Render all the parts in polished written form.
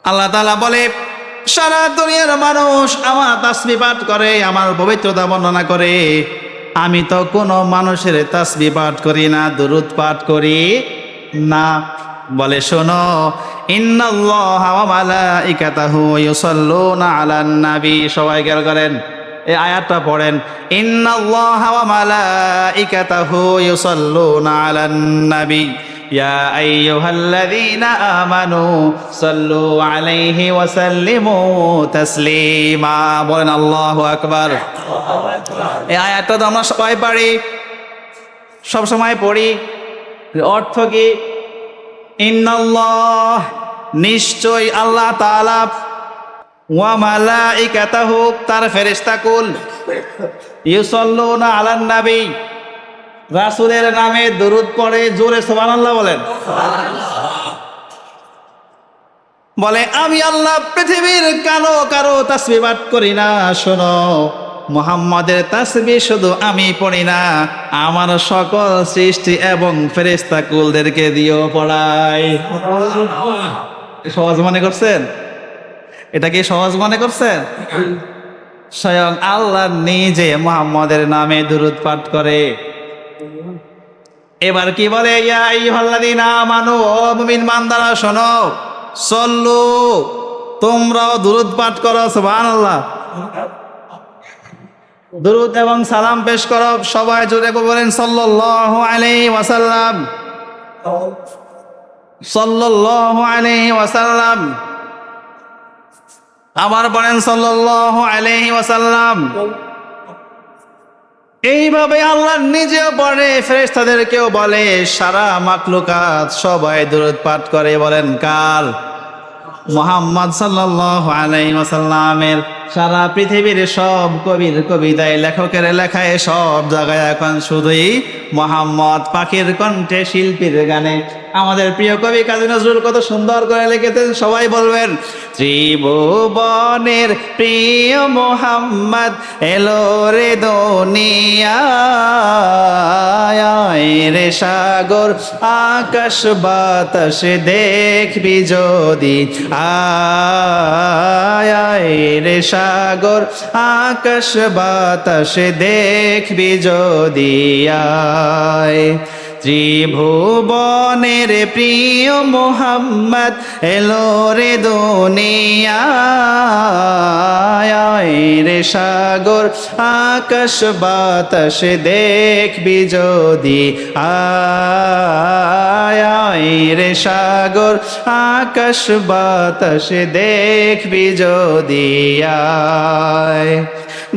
আল্লাহ তাআলা বলে, সারা দুনিয়ার মানুষ আমার তাসবিহ পাঠ করে, আমার পবিত্রতা বর্ণনা করে, আমি তো কোনো মানুষের তাসবিহ পাঠ করি না, দুরূদ পাঠ করি না। বলে শোনো, ইন্নাল্লাহা ওয়া মালাইকাতাহু ইউসাল্লুনা আলান নবী। সবাই খেয়াল করেন, এই আয়াতটা পড়েন, ইন্নাল্লাহা ওয়া মালাইকাতাহু ইউসাল্লুনা আলান নবী ইয়া আইয়ুহাল্লাযীনা আমানু সাল্লু আলাইহি ওয়া সাল্লিমু তাসলিমা। বলেন আল্লাহু আকবার। এই আয়াতটা তো আমরা সবাই পারি, সব সময় পড়ি। অর্থ কি? ইন্নাল্লাহ, নিশ্চয় আল্লাহ তাআলা, ওয়া মালাইকাতাহু, তার ফেরেশতাকুল, ইউসাল্লুনা আলান নবী, রাসূলের নামে দরুদ পড়ে। জোরে সুবহানাল্লাহ বলেন। বলে আমি আল্লাহ পৃথিবীর কারো তাসবিহ পাঠ করি না। শোনো, মুহাম্মাদের তাসবিহ শুধু আমি পড়ি না, আমার সকল সৃষ্টি এবং ফেরেশতাকুলদেরকে দিয়েও পড়াই। সহজ মনে করছেন? এটা কি সহজ মনে করছেন? স্বয়ং আল্লাহ নিজে মুহাম্মাদের নামে দুরূদ পাঠ করে। এবার কি বলে, ইয়া আইয়ুহাল্লাযীনা আমানু, ও মুমিন বান্দারা শোনো, সল্লু, তোমরাও দুরূদ পাঠ করো। সুবহানাল্লাহ। দুরূদ এবং সালাম পেশ করো। সবাই জোরে বলেন সাল্লাল্লাহু আলাইহি ওয়াসাল্লাম, সাল্লাল্লাহু আলাইহি ওয়াসাল্লাম। আবার বলেন সাল্লাল্লাহু আলাইহি ওয়াসাল্লাম। এইভাবে আল্লাহ নিজেও পড়ে, ফেরেশতাদেরকেও বলে, সারা মাখলুকাত সবাই দুরূদ পাঠ করে। বলেন কার? মুহাম্মদ সাল্লাল্লাহু আলাইহি ওয়াসাল্লামের। সারা পৃথিবীর সব কবির কবিতায়, লেখকের লেখায়, সব জায়গায় এখন শুধুই মুহাম্মদ, পাখির কণ্ঠে, শিল্পীর গানে। আমাদের প্রিয় কবি কাজী নজরুল কত সুন্দর করে লিখেছেন, সবাই বলবেন, ত্রিভুবনের প্রিয় মুহাম্মদ এলো রে দুনিয়ায়, রে সাগর আকাশ বাতাস দেখবি যদি আয়, রে সাগর আকাশ বাতাস দেখবি যদি আয়। ত্রিভুবনের প্রিয় মুহাম্মদ এলো রে দুনিয়ায়, রে সাগর আকাশ বাতাস দেখবি যদি আয়, রে সাগর আকাশ বাতাস দেখবি যদি আয়।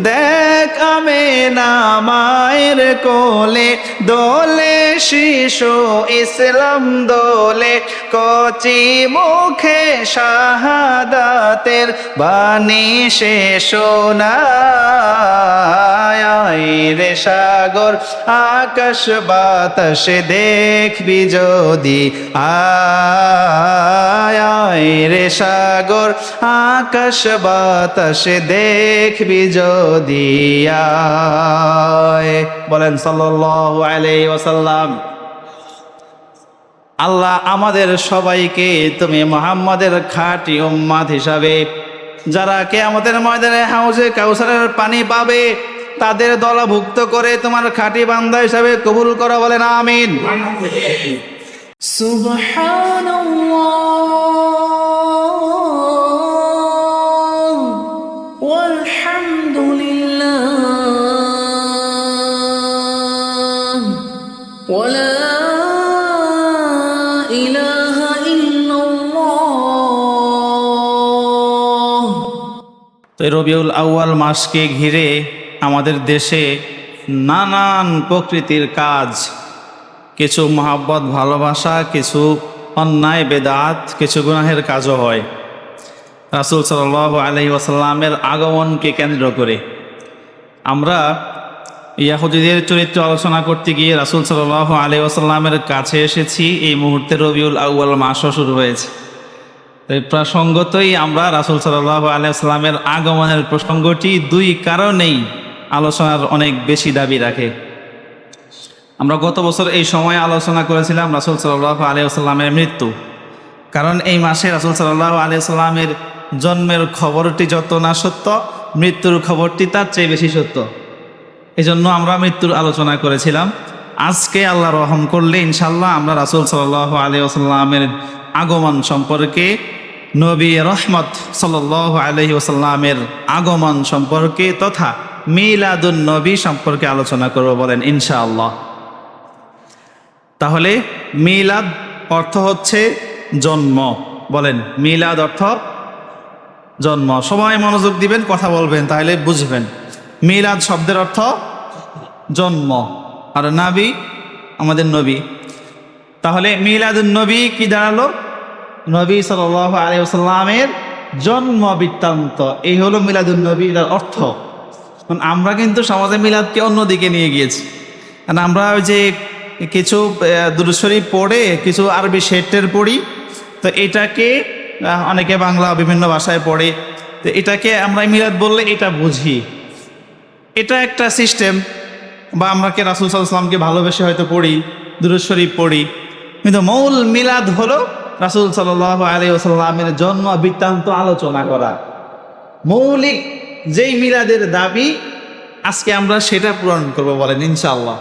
দেখ আমেনা মায়ের কোলে দোলে শিশু ইসলাম দোলে, কচি মুখে শাহাদাতের বাণী সে শোনায়, রে সাগর আকাশ বাতাস দেখবি যদি আয়, রে সাগর আকাশ বাতাস দেখবি যদি আয়। বলেন সাল্লাল্লাহু আলাইহি ওয়াসাল্লাম। আল্লাহ আমাদের সবাইকে তুমি মুহাম্মাদের খাঁটি উম্মত হিসাবে, যারা কিয়ামতের ময়দানে হাউজে কাউসারের পানি পাবে, তাদের দলভুক্ত করে তোমার খাঁটি বান্দা হিসাবে কবুল করো। বলেন আমিন। সুবহানাল্লাহ ওয়ালহামদুলিল্লাহ ওয়ালা ইলাহা ইল্লাল্লাহ। তো রবিউল আউয়াল মাসকে ঘিরে আমাদের দেশে নানান প্রকৃতির কাজ, কিছু মহাব্বত ভালোবাসা, কিছু অন্যায় বেদাত, কিছু গুনাহের কাজও হয়। রাসূল সাল্লাল্লাহু আলাইহি ওয়াসাল্লামের আগমনকে কেন্দ্র করে আমরা ইয়াহুদীদের চরিত্র আলোচনা করতে গিয়ে রাসূল সাল্লাল্লাহু আলাইহি ওয়াসাল্লামের কাছে এসেছি। এই মুহূর্তে রবিউল আউয়াল মাসও শুরু হয়েছে। এই প্রসঙ্গতই আমরা রাসূল সাল্লাল্লাহু আলাইহি ওয়াসাল্লামের আগমনের প্রসঙ্গটি দুই কারণেই আলোচনার অনেক বেশি দাবি রাখে। আমরা গত বছর এই সময়ে আলোচনা করেছিলাম রাসূল সাল্লাল্লাহু আলাইহি ওয়াসাল্লামের মৃত্যু। কারণ এই মাসে রাসূল সাল্লাল্লাহু আলাইহি সাল্লামের জন্মের খবরটি যত না সত্য, মৃত্যুর খবরটি তার চেয়ে বেশি সত্য। এই জন্য আমরা মৃত্যুর আলোচনা করেছিলাম। আজকে আল্লাহ রহম করলে ইনশাল্লাহ আমরা রাসূল সাল্লাল্লাহু আলাইহি ওয়াসাল্লামের আগমন সম্পর্কে, নবী রহমত সাল্লাল্লাহু আলাইহি ওয়াসাল্লামের আগমন সম্পর্কে তথা মিলাদুন নবী সম্পর্কে আলোচনা করব বলেন ইনশাআল্লাহ। তাহলে মিলাদ অর্থ হচ্ছে জন্ম, বলেন মিলাদ অর্থ জন্ম। সবাই মনোযোগ দিবেন, কথা বলবেন, তাহলে বুঝবেন। মিলাদ শব্দের অর্থ জন্ম, আর নাবী আমাদের নবী। তাহলে মিলাদুন নবী কি দাঁড়ালো? নবী সাল্লাল্লাহু আলাইহি ওয়াসাল্লামের জন্ম বৃত্তান্ত, এই হলো মিলাদুন নবীর অর্থ। আমরা কিন্তু সমাজে মিলাদকে অন্যদিকে নিয়ে গিয়েছি। কারণ আমরা ওই যে কিছু দুরূদ শরীফ পড়ে কিছু আরবি শেটের পড়ি, তো এটাকে অনেকে বাংলা বিভিন্ন ভাষায় পড়ে, তো এটাকে আমরা মিলাদ বললে এটা বুঝি, এটা একটা সিস্টেম। বা আমরা কে রাসূল সাল্লাল্লাহু আলাইহি ওয়াসাল্লামকে ভালোবেসে হয়তো পড়ি, দুরূদ শরীফ পড়ি, কিন্তু মূল মিলাদ হলো রাসূল সাল্লাল্লাহু আলাইহি ওয়াসাল্লামের জন্ম বৃত্তান্ত আলোচনা করা। মৌলিক যেই মিলাদের দাবি আজকে আমরা সেটা পূরণ করব বলেন ইনশাআল্লাহ।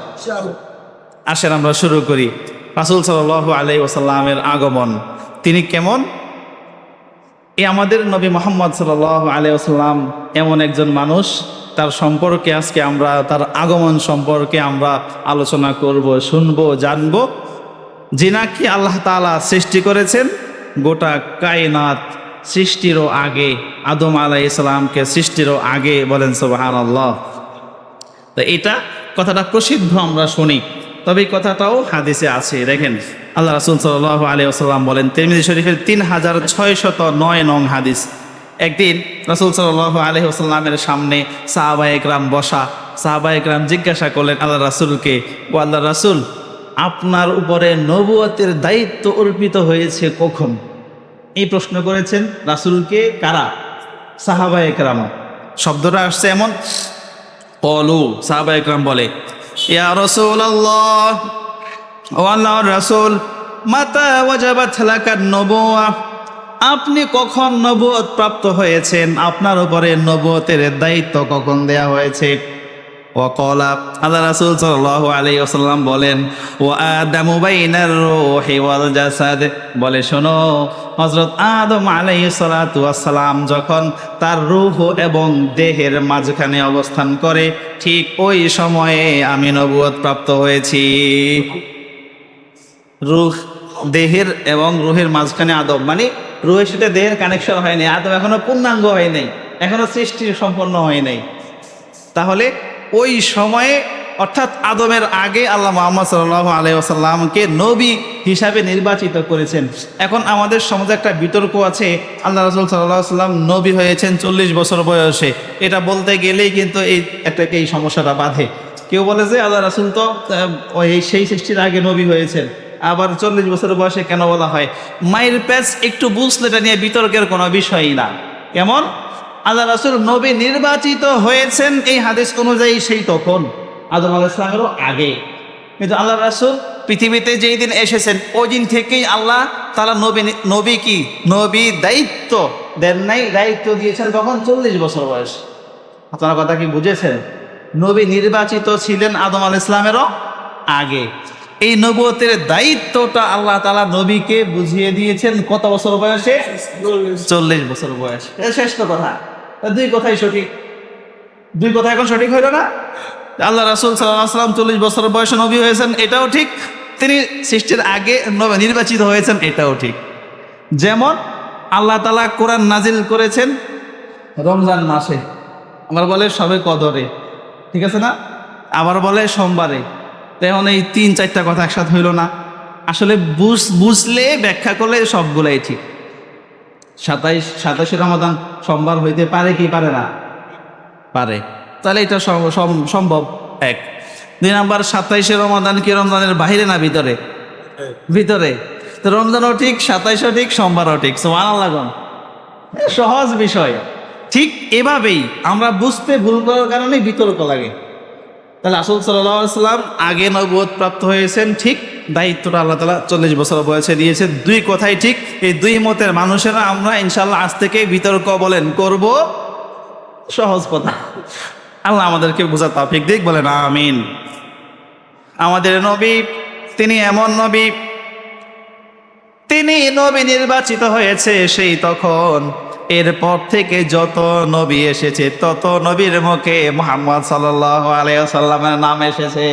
আসেন আমরা শুরু করি। রাসূল সাল্লাল্লাহু আলাইহি ওয়াসাল্লামের আগমন, তিনি কেমন? এই আমাদের নবী মুহাম্মদ সাল্লাল্লাহু আলাইহি ওয়াসাল্লাম এমন একজন মানুষ, তার সম্পর্কে আজকে আমরা, তার আগমন সম্পর্কে আমরা আলোচনা করব, শুনবো, জানবো। যিনাকে আল্লাহ তাআলা সৃষ্টি করেছেন গোটা কায়নাত সৃষ্টিরও আগে, আদম আলাইহিস সালামকে সৃষ্টিরও আগে, বলেন সুবহানাল্লাহ। তো এটা কথাটা প্রসিদ্ধ আমরা শুনি, তবে এই কথাটাও হাদিসে আছে। দেখেন আল্লাহ রাসূল সাল্লাল্লাহু আলাইহি ওয়াসাল্লাম বলেন, তিরমিজি শরীফের 3609 নং হাদিস, একদিন রাসূল সাল্লাল্লাহু আলাইহি ওয়াসাল্লামের সামনে সাহাবায়ে কেরাম বসা। সাহাবায়ে কেরাম জিজ্ঞাসা করলেন আল্লাহ রাসূলকে, ও আল্লাহ রাসূল, আপনার উপরে নবুয়তের দায়িত্ব অর্পিত হয়েছে কখন? এই প্রশ্ন করেছেন রাসূলকে কারা? সাহাবায়ে কেরাম। শব্দটা আসছে এমন, ক্বালু, সাহাবায়ে কেরাম বলে, ইয়া রাসূলুল্লাহ, ও আল্লাহর রাসূল, মাতা ওয়াজাবাত লাকান নবুওয়া, আপনি কখন নবুয়ত প্রাপ্ত হয়েছেন? আপনার উপরে নবুয়তের দায়িত্ব কখন দেয়া হয়েছে? ওয়াকালা, আল্লাহ রাসূল সাল্লাল্লাহু আলাইহি ওয়াসাল্লাম বলেন, ওয়া আদামু বাইনার রূহি ওয়াল জাসাদ, বলে শোনো, হযরত আদম আলাইহিস সালাতু ওয়াস সালাম যখন তার রূহ এবং দেহের মাঝখানে অবস্থান করে, ঠিক ওই সময়ে আমি নবুয়ত প্রাপ্ত হয়েছি। রূহ, দেহের এবং রূহের মাঝখানে আদম, মানে রূহের সাথে দেহের কানেকশন হয়নি, আদম এখনো পূর্ণাঙ্গ হয় নাই, এখনো সৃষ্টি সম্পন্ন হয় নাই। তাহলে ওই সময়ে অর্থাৎ আদমের আগে আল্লাহ মুহাম্মদ সাল্লাল্লাহু আলাইহি ওয়াসাল্লামকে নবী হিসাবে নির্বাচিত করেছেন। এখন আমাদের সমাজে একটা বিতর্ক আছে, আল্লাহ রাসূল সাল্লাল্লাহু আলাইহি ওয়াসাল্লাম নবী হয়েছেন 40 বছর বয়সে। এটা বলতে গেলেই কিন্তু এই সমস্যাটা বাধে। কেউ বলে যে আল্লাহ রাসূল তো সেই সৃষ্টির আগে নবী হয়েছেন, আবার 40 বছর বয়সে কেন বলা হয়? মায়ের প্যাচ একটু বুঝলে এটা নিয়ে বিতর্কের কোনো বিষয়ই না। কেমন? আল্লাহ রাসূল নবী নির্বাচিত হয়েছেন এই হাদিস অনুযায়ী সেই তখন আদম আলাইহিস সালামেরও আগে, কিন্তু আল্লাহ রাসূল পৃথিবীতে যেই দিন এসেছেন ওই দিন থেকেই আল্লাহ তাআলা নবী কি নবী দায়িত্ব দেন নাই, দায়িত্ব দিয়েছেন তখন 40 বছর বয়স। আপনারা কথা কি বুঝেছেন? নবী নির্বাচিত ছিলেন আদম আলাইহিস সালামেরও আগে। এই নবুয়তের দায়িত্বটা আল্লাহ তাআলা নবীকে বুঝিয়ে দিয়েছেন কত বছর বয়সে? 40 বছর বয়স। শেষ তো কথা, দুই কথাই সঠিক। দুই কথা এখন সঠিক হইল না? আল্লাহ রাসূল সাল্লাল্লাহু আলাইহি ওয়াসাল্লাম 40 বছর বয়সে নবী হয়েছেন, এটাও ঠিক। তিনি সৃষ্টির আগে নির্বাচিত হয়েছেন, এটাও ঠিক। যেমন আল্লাহ তাআলা কোরআন নাজিল করেছেন রমজান মাসে, আবার বলে শবে কদরে, ঠিক আছে না? আবার বলে সোমবারে। তেমন এই 3-4টা কথা একসাথে হইল না। আসলে বুঝলে, ব্যাখ্যা করলে সবগুলাই ঠিক। 27 রমাদান সোমবার হইতে পারে কি পারে না? পারে। তাহলে এটা সম্ভব। 1 2 নাম্বার, 27 রমাদান কি রমজানের বাহিরে না ভিতরে? ভিতরে। তো রমজানও ঠিক, 27ও ঠিক, সোমবারও ঠিক। সুবহানাল্লাহ, সহজ বিষয়। ঠিক এভাবেই আমরা বুঝতে ভুল করার কারণে বিতর্ক লাগে। তাহলে রাসূল সাল্লাল্লাহু আলাইহি ওয়াসাল্লাম আগে নবুয়ত প্রাপ্ত হয়েছেন ঠিক, দায়িত্বটা আল্লাহ তাআলা 40 বছর বয়সে দিয়েছে। দুই কথাই ঠিক, এই দুই মতের মানুষেরা আমরা ইনশাআল্লাহ আজ থেকে বিতর্ক বলেন করব, সহজ কথা। আল্লাহ আমাদেরকে বোঝার তৌফিক দিক, বলেন আমিন। আমাদের নবী তিনি এমন নবী, তিনি নবী নির্বাচিত হয়েছে সেই তখন, এরপর থেকে যত নবী এসেছে তত নবীর মুখে মুহাম্মদ সাল্লাল্লাহু আলাইহি ওয়াসাল্লামের নাম এসেছে।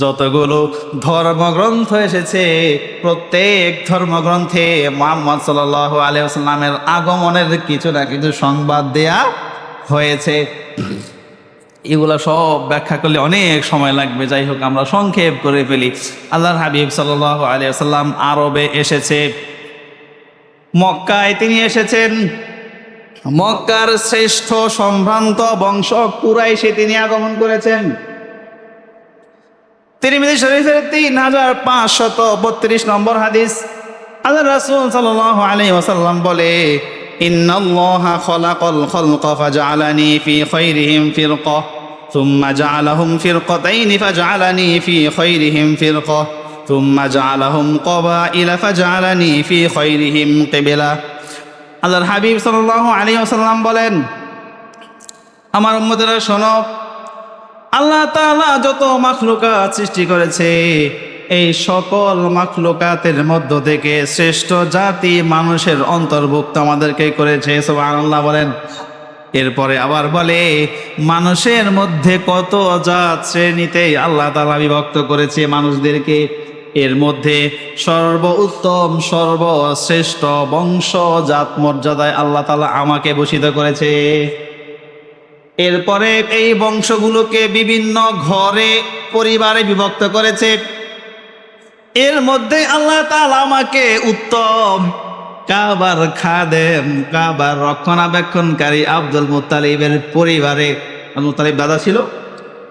যতগুলো ধর্মগ্রন্থ এসেছে প্রত্যেক ধর্মগ্রন্থে মুহাম্মদ সাল্লাল্লাহু আলাইহি ওয়াসাল্লামের আগমনের কিছু না কিছু সংবাদ দেয়া হয়েছে। এগুলা সব ব্যাখ্যা করলে অনেক সময় লাগবে, যাই হোক আমরা সংক্ষেপ করে ফেলি। আল্লাহর হাবিব সাল্লাল্লাহু আলাইহি ওয়াসাল্লাম আরবে এসেছে, মক্কায় তিনি এসেছেন। মক্কার শ্রেষ্ঠ সম্ভ্রান্ত বংশ কুরাইশে তিনি আগমন করেছেন। তিরমিজি শরীফের 3532 নম্বর হাদিস, আল্লাহ রাসূল সাল্লাল্লাহু আলাইহি ওয়াসাল্লাম বলে, ইন্নাল্লাহা খালাকাল খালকা ফাজআলানি ফি খায়রিহিম ফিরকা সুম্মা জাআলাহুম ফিরকাতাইনি ফাজআলানি ফি খায়রিহিম ফিরকা সুম্মা জাআলাহুম ক্বাবাইলা ফাজআলানি ফি খায়রিহিম কিবলা। আল্লাহর হাবিব সাল্লাল্লাহু আলাইহি ওয়াসাল্লাম বলেন, আমার উম্মতেরা শোনো, আল্লাহ তাআলা যত মাখলুকাত সৃষ্টি করেছে এই সকল মাখলুকাতের মধ্য থেকে শ্রেষ্ঠ জাতি মানুষের অন্তর্ভুক্ত আমাদেরকে করেছে। সুবহানাল্লাহ বলেন। এরপরে আবার বলে, মানুষের মধ্যে কত জাত শ্রেণীতে আল্লাহ তাআলা বিভক্ত করেছে মানুষদেরকে, এর মধ্যে সর্বোত্তম সর্বশ্রেষ্ঠ বংশ জাত মর্যাদায় আল্লাহ তাআলা আমাকে ভূষিত করেছে। এরপরে এই বংশগুলোকে বিভিন্ন ঘরে পরিবারে বিভক্ত করেছে। এর মধ্যে আল্লাহ তাআলা আমাকে উত্তম কাবার খাদেম, কাবার রক্ষণাবেক্ষণকারী আব্দুল মুত্তালিবের পরিবারে, আব্দুল মুত্তালিব দাদা ছিল,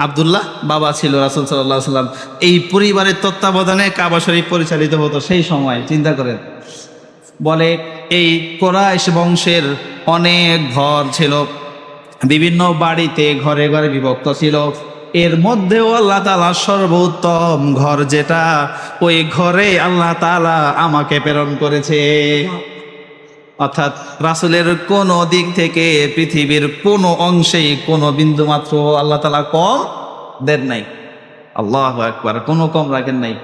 আব্দুল্লাহ বাবা ছিল, রাসূল সাল্লাল্লাহু আলাইহি ওয়াসাল্লাম এই পরিবারের তত্ত্বাবধানে কাবা শরীফ পরিচালিত হতো সেই সময়। চিন্তা করেন, বলে এই কুরাইশ বংশের অনেক ঘর ছিল, বিভিন্ন বাড়িতে ঘরে ঘরে বিভক্ত ছিল। এর মধ্যেও আল্লাহ তাআলা সর্বোত্তম ঘর যেটা, ওই ঘরে আল্লাহ তাআলা আমাকে প্রেরণ করেছে। অর্থাৎ রাসূলের কোন দিক থেকে পৃথিবীর কোন অংশেই কোনো বিন্দু মাত্র আল্লাহ তাআলা কম দেন নাই। আল্লাহু আকবার, কোনো কম রাখেন নাই।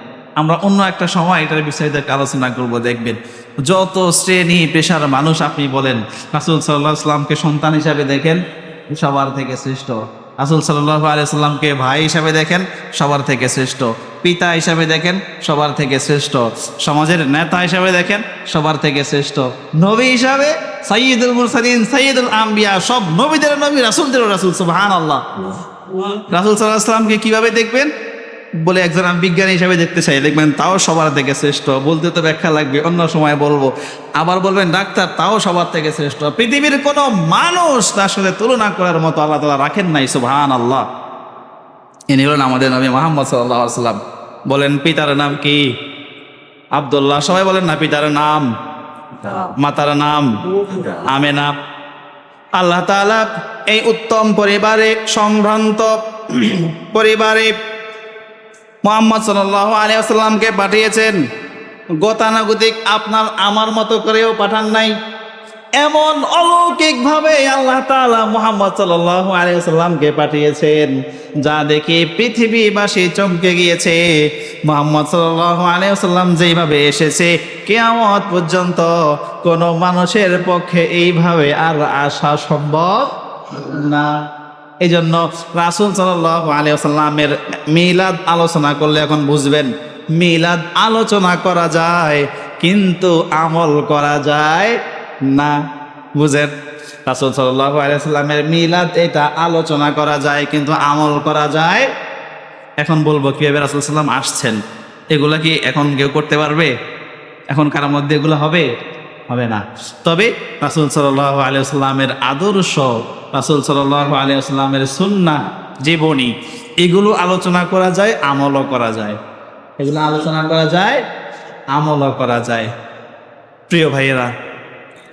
আমরা অন্য একটা সময় এটার বিস্তারিত আলোচনা করব। দেখবেন যত শ্রেণী পেশার মানুষ আপনি বলেন, রাসূল সাল্লাল্লাহু আলাইহি ওয়াসাল্লামকে সন্তান হিসাবে দেখেন, সবার থেকে শ্রেষ্ঠ। রাসূল সাল্লাল্লাহু আলাইহি ওয়াসাল্লামকে ভাই হিসাবে দেখেন, সবার থেকে শ্রেষ্ঠ। পিতা হিসাবে দেখেন, সবার থেকে শ্রেষ্ঠ। সমাজের নেতা হিসাবে দেখেন, সবার থেকে শ্রেষ্ঠ। নবী হিসাবে সাইয়্যিদুল মুরসালিন, সাইয়্যিদুল আম্বিয়া, সব নবীদের নবী, রাসূলদের রাসূল। সুবহানাল্লাহ। রাসূল সাল্লাল্লাহু আলাইহি ওয়াসাল্লামকে কিভাবে দেখবেন বলে, একজন আমি বিজ্ঞানী হিসাবে দেখতে চাই, দেখবেন তাও সবার থেকে শ্রেষ্ঠ। বলতে তো ব্যাখ্যা লাগবে, অন্য সময় বলবো। আবার বলবেন ডাক্তার, তাও সবার থেকে শ্রেষ্ঠ। পৃথিবীর কোনো মানুষ তার সাথে তুলনা করার মতো আল্লাহ তাআলা রাখেন নাই। সুবহানাল্লাহ। ইনি হলেন আমাদের নবী মুহাম্মদ সাল্লাল্লাহু আলাইহি ওয়াসাল্লাম। বলেন পিতার নাম কি? আব্দুল্লাহ। সবাই বলেন না পিতার নাম, মাতার নাম আমেনা। আল্লাহ তাআলা এই উত্তম পরিবারে, সম্ভ্রান্ত পরিবারে মুহাম্মদ সাল্লাল্লাহু আলাইহি ওয়াসাল্লামকে পাঠিয়েছেন। গতানুগতিক আপনার আমার মতো করেও পাঠান নাই, এমন অলৌকিকভাবে আল্লাহ তাআলা মুহাম্মদ সাল্লাল্লাহু আলাইহি ওয়াসাল্লামকে পাঠিয়েছেন যা দেখে পৃথিবীবাসী চমকে গিয়েছে। মুহাম্মদ সাল্লাল্লাহু আলাইহি ওয়াসাল্লাম যেইভাবে এসেছে কিয়ামত পর্যন্ত কোনো মানুষের পক্ষে এইভাবে আর আসা সম্ভব না। এই জন্য রাসূল সাল্লাল্লাহু আলাইহি ওয়াসাল্লামের মিলাদ আলোচনা করলে এখন বুঝবেন, মিলাদ আলোচনা করা যায় কিন্তু আমল করা যায় না। বুঝেন, রাসূল সাল্লাল্লাহু আলাইহি ওয়াসাল্লামের মিলাদ এটা আলোচনা করা যায় কিন্তু আমল করা যায়। এখন বলবো কিভাবে রাসূল সাল্লাম আসছেন, এগুলা কি এখন কেউ করতে পারবে? এখন কারোর মধ্যে এগুলো হবে? হবে না। তবে রাসূল সাল্লাল্লাহু আলাইহি ওয়াসাল্লামের আদর্শ, রাসূল সাল্লাল্লাহু আলাইহি ওয়াসাল্লামের সুন্নাহ, জীবনী, এগুলো আলোচনা করা যায়, আমলও করা যায়। এগুলো আলোচনা করা যায়, আমলও করা যায়। প্রিয় ভাইয়েরা,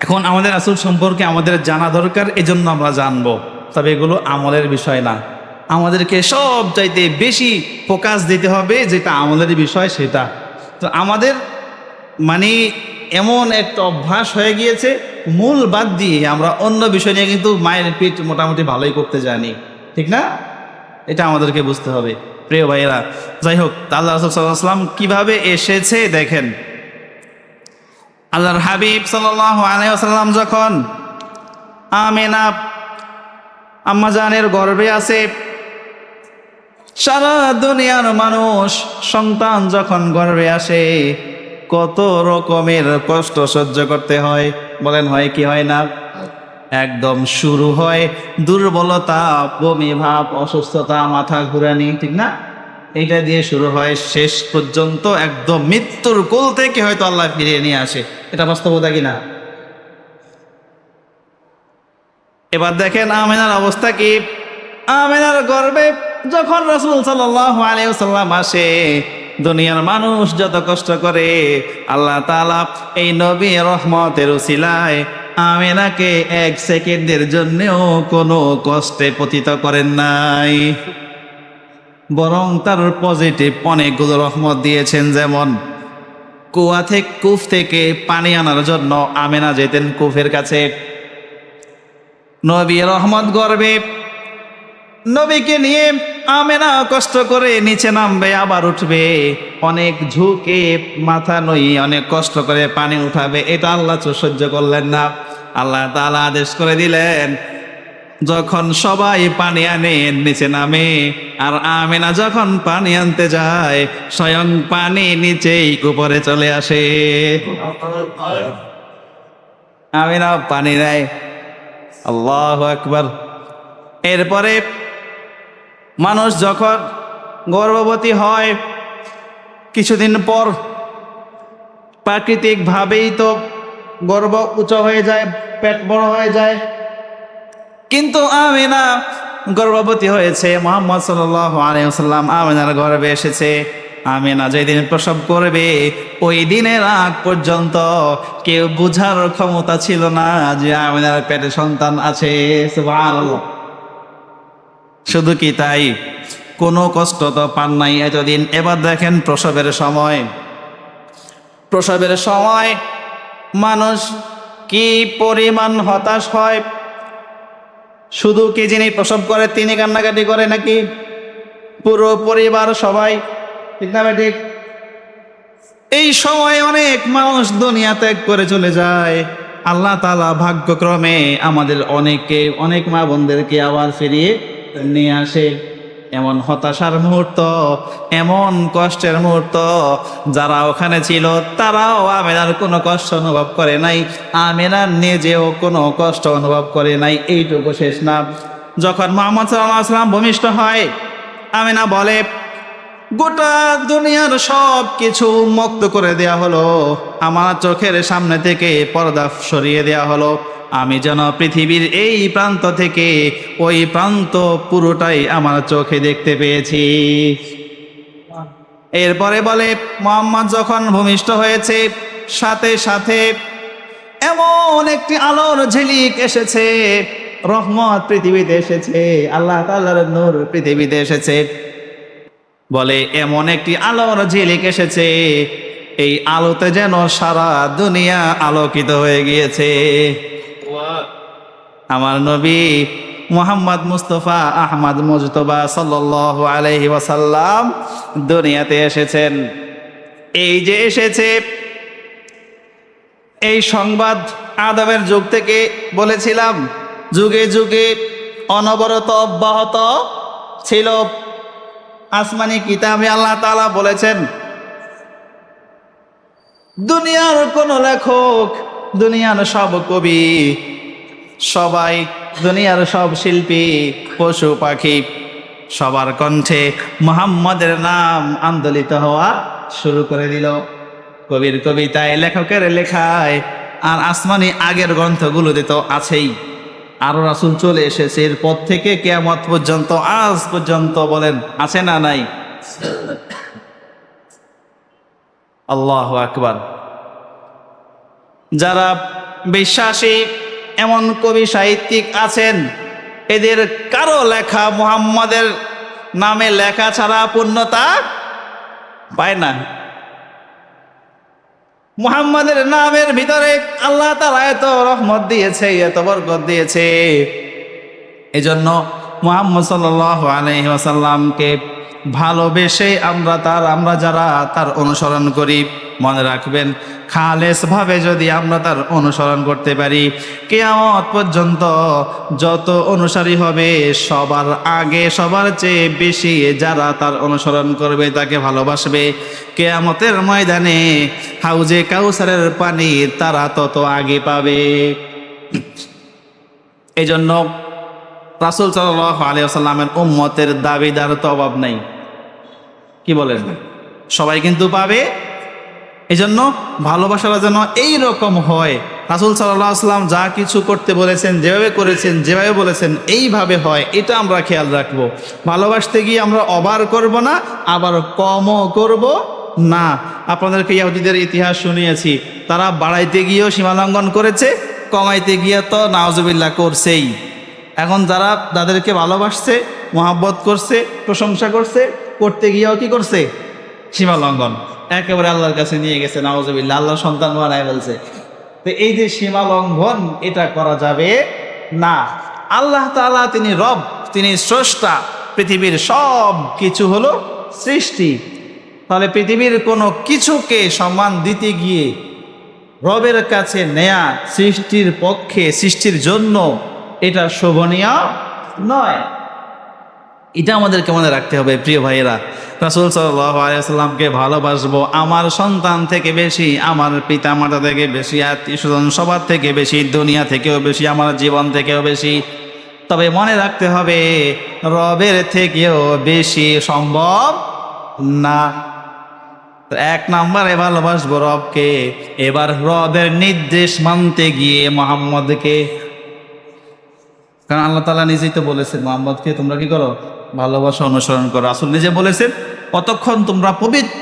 এখন আমাদের রাসূল সম্পর্কে আমাদের জানা দরকার, এজন্য আমরা জানবো। তবে এগুলো আমলের বিষয় না, আমাদেরকে সব চাইতে বেশি ফোকাস দিতে হবে যেটা আমাদের বিষয় সেটা। তো আমাদের মানে এমন একটা অভ্যাস হয়ে গিয়েছে, মূল বাদ দিয়ে আমরা অন্য বিষয় নিয়ে কিন্তু মায়ের পিঠ মোটামুটি ভালোই করতে জানি, ঠিক না? এটা আমাদেরকে বুঝতে হবে প্রিয় ভাইয়েরা। যাই হোক, আল্লাহ রাসূল সাল্লাল্লাহু আলাইহি ওয়াসাল্লাম কিভাবে এসেছে দেখেন। আল্লাহর হাবিব সাল্লাল্লাহু আলাইহি ওয়াসাল্লাম যখন আমিনা আম্মাজানের গর্ভে আছে, সারা দুনিয়ার মানুষ সন্তান যখন গর্ভে আসে কত রকমের কষ্ট সহ্য করতে হয়, বলেন হয় কি হয় না? একদম শুরু হয় দুর্বলতা, বমি ভাব, অসুস্থতা, মাথা ঘুরানি, ঠিক না? এইটা দিয়ে শুরু হয়, শেষ পর্যন্ত একদম মৃত্যুর কোল থেকে হয়তো আল্লাহ ফিরিয়ে নিয়ে আসে। এটা বাস্তবতা কিনা? এবার দেখেন আমিনার অবস্থা কি। আমিনার গর্ভে যখন রাসূল সাল্লাল্লাহু আলাইহি ওয়াসাল্লাম আসে, দুনিয়ার মানুষ যত কষ্ট করে, আল্লাহ তাআলা এই নবী রহমতের উসিলায় আমিনাকে এক সেকেন্ডের জন্যও কোনো কষ্টে পতিত করেন নাই, বরং তার পজিটিভ অনেকগুলো রহমত দিয়েছেন। যেমন কুফ থেকে পানি আনার জন্য আমিনা যেতেন কুফের কাছে। নবী রহমত গর্বে নবীকে নিয়ে আমিনা কষ্ট করে নিচে নামবে আবার উঠবে, অনেক ঝুঁকে মাথা নই অনেক কষ্ট করে পানি উঠাবে, এটা আল্লাহ সহ্য করলেন না। আল্লাহ তাআলা আদেশ করে দিলেন, যখন সবাই পানি আনে নিচে নামে, আর আমিনা যখন পানি আনতে যায় স্বয়ং পানি নিচেই উপরে চলে আসে। আমিনা পানি নেয়, আল্লাহু আকবার। এরপরে মানুষ যখন গর্ভবতী হয় কিছুদিন পর প্রাকৃতিকভাবেই তো গর্ভ উঁচু হয়ে যায়, পেট বড় হয়ে যায়, কিন্তু আমিনা গর্ভবতী হয়েছে, মুহাম্মদ সাল্লাল্লাহু আলাইহি ওয়াসাল্লাম আমিনার গর্ভে এসেছে। আমিনা যেদিন প্রসব করবে ওই দিনের আগ পর্যন্ত কেউ বুঝার ক্ষমতা ছিল না যে আমিনার পেটে সন্তান আছে। সুবহানাল্লাহ। শুধু কি তাই, কোনো কষ্ট তো পান নাই এতদিন। এবার দেখেন প্রসবের সময় মানুষ কি পরিমাণ হতাশ হয়। শুধু কি যিনি প্রসব করে তিনি কান্নাকাটি করে নাকি পুরো পরিবার সবাই, ঠিক না ঠিক? এই সময় অনেক মানুষ দুনিয়া ত্যাগ করে চলে যায়। আল্লাহ তাআলা ভাগ্যক্রমে আমাদের অনেক মা বোনদেরকে আবার ফিরিয়ে নিয়ে আসে। এমন হতাশার মুহূর্ত, এমন কষ্টের মুহূর্ত, যারা ওখানে ছিল তারাও আমিনার কোনো কষ্ট অনুভব করে নাই, আমিনার নিজেও কোনো কষ্ট অনুভব করে নাই। এইটুকু শেষ না, যখন মুহাম্মদ সাল্লাল্লাহু আলাইহি ওয়াসাল্লাম ভূমিষ্ঠ হয়, আমিনা বলে, গোটা দুনিয়ার সব কিছু মুক্ত করে দেয়া হলো, আমার চোখের সামনে থেকে পর্দা সরিয়ে দেয়া হলো, আমি যেন পৃথিবীর এই প্রান্ত থেকে ওই প্রান্ত পুরোটাই আমার চোখে দেখতে পেয়েছি। এরপরে বলে, মুহাম্মদ যখন ভূমিষ্ঠ হয়েছে সাথে সাথে এমন একটি আলোর ঝিলিক এসেছে, রহমত পৃথিবীতে এসেছে, আল্লাহ তাআলার নূর পৃথিবীতে এসেছে। বলে এমন একটি আলোর ঝিলিক এসেছে, এই আলোতে যেন সারা দুনিয়া আলোকিত হয়ে গিয়েছে। আমার নবী মুহাম্মদ মুস্তাফা আহমদ মুজতবা সাল্লাল্লাহু আলাইহি ওয়াসাল্লাম দুনিয়াতে এসেছেন। এই যে এসেছে, এই সংবাদ আদমের যুগ থেকে বলেছিলাম যুগে যুগে অনবরত অব্যাহত ছিল। আসমানি কিতাবে আল্লাহ তাআলা বলেছেন, দুনিয়ার কোন লেখক, দুনিয়ার সব কবি, সবাই, দুনিয়ার সব শিল্পী, পশু পাখি, সবার কণ্ঠে মুহাম্মদের নাম আন্দোলিত হওয়া শুরু করে দিল। কবির কবিতায়, লেখকের লেখায়, আর আসমানি আগের গ্রন্থগুলোতে তো আছেই। আরো রাসূল চলে এসেছে, এরপর থেকে কিয়ামত পর্যন্ত, আজ পর্যন্ত বলেন আছে না নাই? আল্লাহু আকবার। যারা বিশ্বাসী এমন কবি সাহিত্যিক আছেন এদের কারো লেখা মুহাম্মাদের নামে লেখা ছাড়া পূর্ণতা পায় না। মুহাম্মাদের নামের ভিতরে আল্লাহ তাআলা এত রহমত দিয়েছে, এত বরকত দিয়েছে। এজন্য মুহাম্মদ সাল্লাল্লাহু আলাইহি ওয়াসাল্লামকে ভালোবেসে আমরা যারা তার অনুসরণ করি, মনে রাখবেন খালেস ভাবে যদি আমরা তার অনুসরণ করতে পারি, কিয়ামত পর্যন্ত যত অনুসারী হবে সবার আগে সবার চেয়ে বেশি যারা তার অনুসরণ করবে তাকে ভালোবাসবে, কিয়ামতের ময়দানে হাউজে কাউসারের পানি তারা তত আগে পাবে। এই জন্য রাসূল সাল্লাল্লাহু আলাইহি ওয়াসাল্লামের উম্মতের দাবিদার তো অভাব নাই, কি বলেন? সবাই কিন্তু পাবে। এই জন্য ভালোবাসাটা যেন এইরকম হয়, রাসূল সাল্লাল্লাহু আলাইহি ওয়াসাল্লাম যা কিছু করতে বলেছেন, যেভাবে করেছেন, যেভাবে বলেছেন এইভাবে হয়, এটা আমরা খেয়াল রাখবো। ভালোবাসতে গিয়ে আমরা ওভার করব না, আবার কমও করব না। আপনাদেরকে ইহুদিদের ইতিহাস শুনিয়েছি, তারা বাড়াইতে গিয়েও সীমালঙ্ঘন করেছে, কমাইতে গিয়ে তো নাউজুবিল্লাহ করছেই। এখন যারা তাদেরকে ভালোবাসছে, মহাব্বত করছে, প্রশংসা করছে, করতে গিয়েও কি করছে? সীমা লঙ্ঘন, একেবারে আল্লাহর কাছে নিয়ে গেছে, নাউজুবিল্লাহ, আল্লাহর সন্তান বানায় ফেলছে। তো এই যে সীমা লঙ্ঘন, এটা করা যাবে না। আল্লাহ তাআলা তিনি রব, তিনি স্রষ্টা, পৃথিবীর সব কিছু হলো সৃষ্টি। তাহলে পৃথিবীর কোনো কিছুকে সম্মান দিতে গিয়ে রবের কাছে নেয়া সৃষ্টির পক্ষে, সৃষ্টির জন্য এটা শোভনীয় নয়। এটা আমাদেরকে মনে রাখতে হবে প্রিয় ভাইয়েরা। রাসূল সাল্লাল্লাহু আলাইহি ওয়াসাল্লামকে ভালোবাসবো আমার সন্তান থেকে বেশি, আমার পিতা মাতা থেকে বেশি, আত্মীয় স্বজন সবার থেকে বেশি, দুনিয়া থেকেও বেশি, আমার জীবন থেকেও বেশি। তবে মনে রাখতে হবে রবের থেকেও বেশি সম্ভব না। এক নম্বরে ভালোবাসবো রবকে, এবার রবের নির্দেশ মানতে গিয়ে মুহাম্মদকে, কারণ আল্লাহ তাআলা নিজেই তো বলেছেন মুহাম্মদকে তোমরা কি করো? ভালোবাসা, অনুসরণ করো। রাসূল নিজে বলেছেন কতক্ষণ তোমরা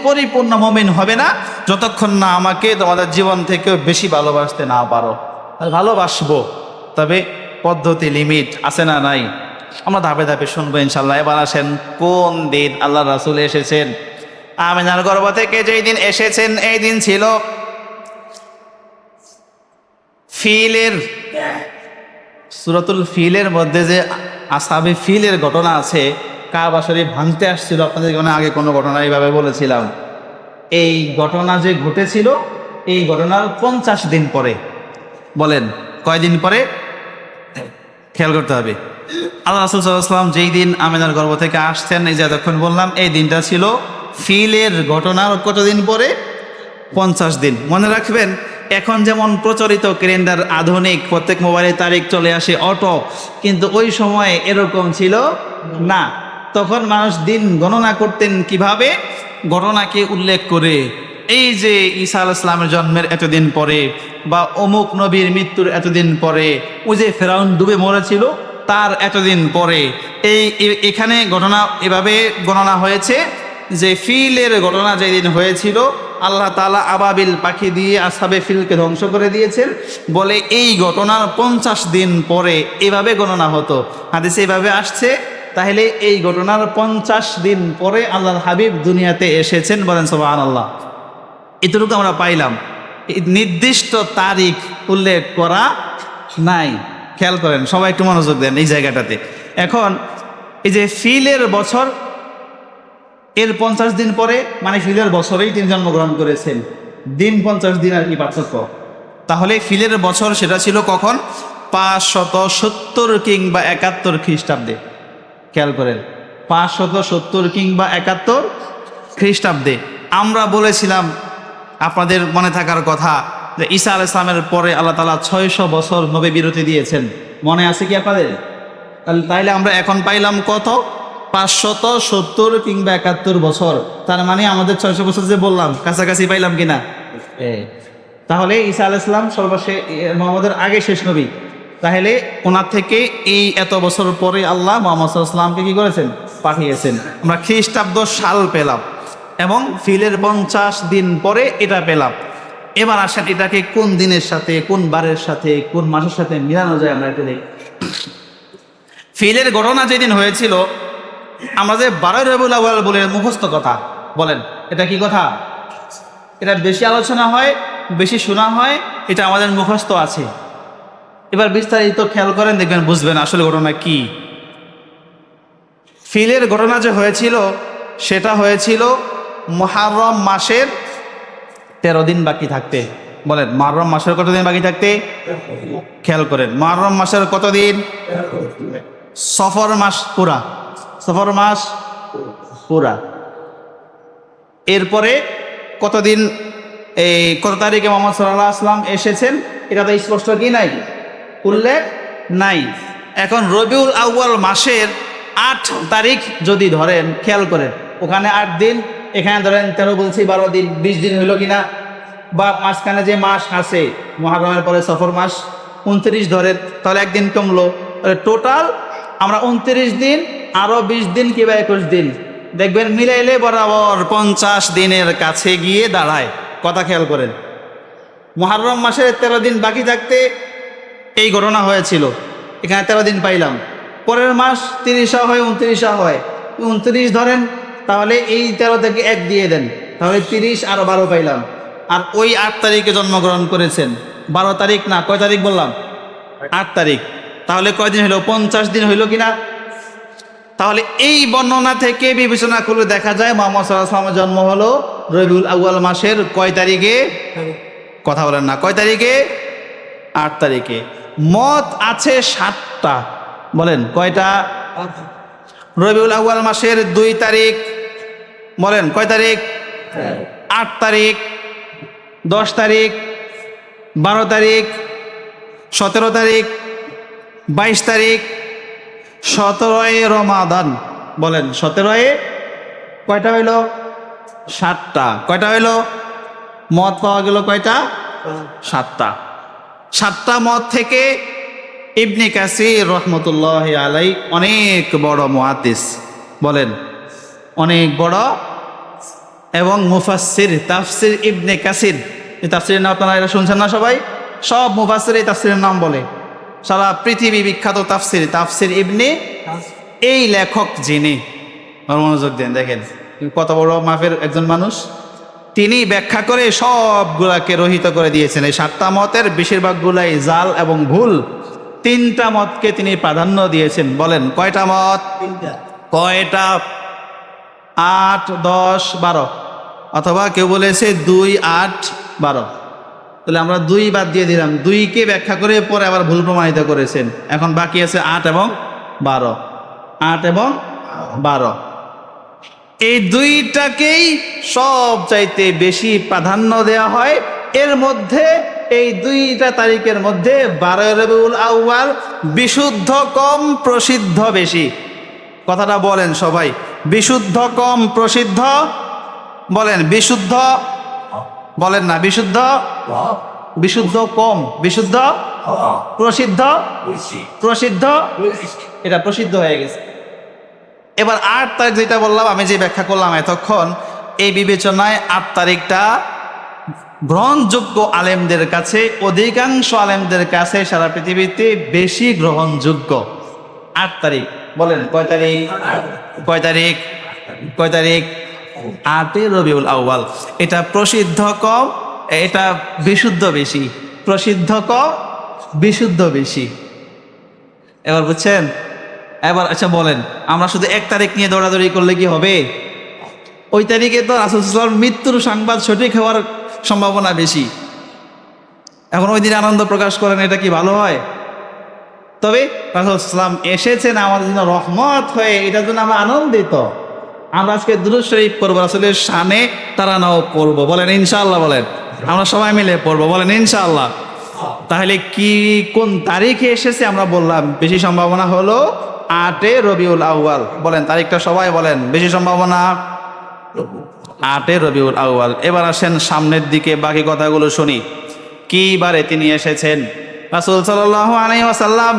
পরিপূর্ণ মুমিন হবে না যতক্ষণ না আমাকে তোমাদের জীবন থেকেও বেশি ভালোবাসতে না পারো। আর ভালোবাসবো, তবে পদ্ধতি, লিমিট আছে না নাই? আমরা ধাপে ধাপে শুনবো ইনশাল্লাহ। এবার আসেন কোন দিন আল্লাহ রাসূল এসেছেন। আমিনার গর্ভ থেকে যেই দিন এসেছেন এই দিন ছিল ফিলের, সূরাতুল ফিলের মধ্যে যে আসহাবে ফিলের ঘটনা আছে, কাবা শরীফ ভাঙতে আসছিল, আপনাদের আগে কোনো ঘটনা এইভাবে বলেছিলাম। এই ঘটনা যে ঘটেছিল, এই ঘটনার 50 দিন পরে, বলেন কয়দিন পরে? খেয়াল করতে হবে। আল্লাহ রাসূল সাল্লাল্লাহু আলাইহি ওয়াসাল্লাম যেই দিন আমিনার গর্ভ থেকে আসছেন, এই যে এতক্ষণ বললাম, এই দিনটা ছিল ফিলের ঘটনার কতদিন পরে? 50 দিন। মনে রাখবেন, এখন যেমন প্রচলিত ক্যালেন্ডার আধুনিক, প্রত্যেক মোবাইলে তারিখ চলে আসে অটো, কিন্তু ওই সময় এরকম ছিল না। তখন মানুষ দিন গণনা করতেন কিভাবে? ঘটনাকে উল্লেখ করে, এই যে ঈসা আলাইহিস সালামের জন্মের এতদিন পরে, বা অমুক নবীর মৃত্যুর এতদিন পরে, ওই যে ফেরাউন ডুবে মরেছিল তার এতদিন পরে, এখানে ঘটনা এভাবে গণনা হয়েছে যে ফিলের ঘটনা যেদিন হয়েছিল আল্লাহ তাআলা আবাবিল পাখি দিয়ে আসহাবে ফিলকে ধ্বংস করে দিয়েছেন বলে এই ঘটনার 50 দিন পরে এভাবে গণনা হতো। হাদিসে এভাবে আসছে। তাহলে এই ঘটনার 50 দিন পরে আল্লাহর হাবিব দুনিয়াতে এসেছেন, বলেন সুবহানাল্লাহ। এতটুকু আমরা পাইলাম, নির্দিষ্ট তারিখ উল্লেখ করা নাই। খেয়াল করেন, সবাই একটু মনোযোগ দেন এই জায়গাটাতে। এখন এই যে ফিলের বছর, এর 50 দিন পরে, মানে ফিলের বছরেই তিনি জন্মগ্রহণ করেছেন। দিন 50 দিন আর কি পার্থক্য? তাহলে ফিলের বছর সেটা ছিল কখন? 570 কিংবা 71 খ্রিস্টাব্দে। খেয়াল করেন, 570 কিংবা 71 খ্রিস্টাব্দে। আমরা বলেছিলাম, আপনাদের মনে থাকার কথা, যে ঈসা আলাইহিস সালামের পরে আল্লাহ তাআলা 600 বছর নবী বিরতি দিয়েছেন। মনে আছে কি আপনাদের? তাইলে আমরা এখন পাইলাম কত? 570 কিংবা 71 বছর। তার মানে আমাদের 600 বছর যে বললাম, কাছাকাছি পাইলাম কিনা? তাহলে ঈসা আলাইহিস সালাম সর্বশেষ, মুহাম্মদের আগে শেষ নবী। তাহলে ওনার থেকে এই এত বছর পরে আল্লাহ মুহাম্মদ সাল্লাল্লাহু আলাইহি ওয়াসাল্লামকে কি করেছেন? পাঠিয়েছেন। আমরা খ্রিস্টাব্দ সাল পেলাম এবং ফিলের 50 দিন পরে এটা পেলাম। এবার আসেন এটাকে কোন দিনের সাথে, কোন বারের সাথে, কোন মাসের সাথে মিলানো যায় আমরা এটা দেখি। ফিলের ঘটনা যেদিন হয়েছিল, আমরা যে 12 রবিউল আউয়াল বলে মুখস্থ কথা বলেন, এটা কি কথা? এটা বেশি আলোচনা হয়, বেশি শোনা হয়, এটা আমাদের মুখস্থ আছে। এবার বিস্তারিত খেয়াল করেন, দেখবেন বুঝবেন আসলে ঘটনা কি। ফিলের ঘটনা যে হয়েছিল সেটা হয়েছিল মুহররম মাসের 13 দিন বাকি থাকতে। বলেন মুহররম মাসের কত দিন বাকি থাকতে? খেয়াল করেন, মুহররম মাসের কত দিন? সফর মাস পুরা, সফর মাস পুরা। এরপরে কতদিন, এই কত তারিখে মোহাম্মদ সাল্লাল্লাহু আলাইহি ওয়াসাল্লাম এসেছেন এটা তো স্পষ্ট কি নাই, উল্লেখ নাই। এখন রবিউল আউয়াল মাসের 8 তারিখ যদি ধরেন, খেয়াল করেন, ওখানে 8 দিন, এখানে ধরেন 13 বলছি, 12 দিন, 20 দিন হইল কিনা? বা মাঝখানে যে মাস আছে মুহররমের পরে সফর মাস 29 ধরেন, তাহলে একদিন কমলো। টোটাল আমরা 29 দিন, আরো 20 দিন কিংবা 21 দিন, দেখবেন মিলাইলে বরাবর 50 দিনের কাছে গিয়ে দাঁড়ায়। কথা খেয়াল করেন, মুহররম মাসের 13 দিন বাকি থাকতে এই ঘটনা হয়েছিল। এখানে 13 দিন পাইলাম, পরের মাস 30 হয়, 29 হয়, 29 ধরেন, তাহলে এই 13 থেকে 1 দিয়ে দেন, তাহলে 30 আর 12 পাইলাম। আর ওই 8 তারিখে জন্মগ্রহণ করেছেন, 12 তারিখ না, কয় তারিখ বললাম? 8 তারিখ। তাহলে কয়দিন হইল? 50 দিন হইল কিনা? তাহলে এই বর্ণনা থেকে বিবেচনা করলে দেখা যায় মুহাম্মদ সাল্লাল্লাহু আলাইহি ওয়াসাল্লামের জন্ম হলো রবিউল আউয়াল মাসের কয় তারিখে? কথা বলেন না, কয় তারিখে? 8 তারিখে। মত আছে 7টা, বলেন কয়টা? রবিউল আউয়াল মাসের 2 তারিখ, বলেন কয় তারিখ? 8 তারিখ, 10 তারিখ, 12 তারিখ, 17 তারিখ, 22 তারিখ, 17 রমাদান। বলেন 17 কয়টা হইল? 7টা। কয়টা হইল? মত পাওয়া গেল কয়টা? 7টা। 7টা মত থেকে ইবনে কাসির রহমতুল্লাহ আলাই অনেক বড় মুহাদ্দিস, বলেন অনেক বড়, এবং মুফাসসির, তাফসির ইবনে কাসির, এই তাফসিরের নাম আপনারা এটা শুনছেন না সবাই? সব মুফাসসির এই তাফসিরের নাম বলে, সারা পৃথিবী বিখ্যাত তাফসির, তাফসির ইবনে, এই লেখক যিনি, মনোযোগ দেন, দেখেন কত বড় মাপের একজন মানুষ। তিনি ব্যাখ্যা করে সবগুলাকে রহিত করে দিয়েছেন। এই 7টা মতের বেশিরভাগগুলাই জাল এবং ভুল। 3টা মতকে তিনি প্রাধান্য দিয়েছেন। বলেন কয়টা মত? কয়টা? 8, 10, 12, অথবা কেউ বলেছে 2, 8, 12। তাহলে আমরা 2 বাদ দিয়ে দিলাম, 2কে ব্যাখ্যা করে পরে আবার ভুল প্রমাণিত করেছেন। এখন বাকি আছে 8 এবং 12, 8 এবং 12। এই 2টাকেই সব চাইতে বেশি প্রাধান্য দেওয়া হয়। এর মধ্যে এই 2টা তারিখের মধ্যে 12 রবিউল আউয়াল বিশুদ্ধ কম, প্রসিদ্ধ বেশি। কথাটা বলেন সবাই, বিশুদ্ধ কম, প্রসিদ্ধ, বলেন বিশুদ্ধ, বলেন না বিশুদ্ধ, বিশুদ্ধ কম, বিশুদ্ধ, প্রসিদ্ধ, প্রসিদ্ধ, এটা প্রসিদ্ধ হয়ে গেছে। এবার 8 তারিখ যেটা বললাম, আমি যে ব্যাখ্যা করলাম এতক্ষণ, এই বিবেচনায় 8 তারিখটা গ্রহণযোগ্য আলেমদের কাছে, অধিকাংশ আলেমদের কাছে সারা পৃথিবীতে বেশি গ্রহণযোগ্য। 8 তারিখ, বলেন কয় তারিখ? কয় তারিখ? কয় তারিখ? 8 রবিউল আউয়াল। এটা প্রসিদ্ধ কম, এটা বিশুদ্ধ বেশি। প্রসিদ্ধ কম, বিশুদ্ধ বেশি। এবার বুঝছেন? এবার আচ্ছা বলেন, আমরা শুধু 1 তারিখ নিয়ে দৌড়াদৌড়ি করলে কি হবে? ওই তারিখে তো রাসূল সাল্লাল্লাহু আলাইহি ওয়াসাল্লাম মৃত্যুর সংবাদ সঠিক হওয়ার সম্ভাবনা বেশি। এখন ওই দিন আনন্দ প্রকাশ করেন, এটা কি ভালো হয়? তবে রাসূল সাল্লাল্লাহু আলাইহি ওয়াসাল্লাম এসেছেন আমাদের জন্য রহমত হয়ে, এটার জন্য আমরা আনন্দিত। আমরা আজকে দুরূদ শরীফ পড়ব, রাসূলের শানে তারানাও পড়ব, বলেন ইনশাআল্লাহ। বলেন আমরা সবাই মিলে পড়বো, বলেন ইনশাআল্লাহ। তাহলে কি কোন তারিখে এসেছে আমরা বললাম, বেশি সম্ভাবনা হলো 8 রবিউল আউয়াল। বলেন তারিখটা সবাই বলেন, বেশি সম্ভাবনা 8 রবিউল আউয়াল। এবার আসেন সামনের দিকে, বাকি কথাগুলো শুনি। কি বারে তিনি এসেছেন? রাসূল সাল্লাল্লাহু আলাইহি ওয়াসাল্লাম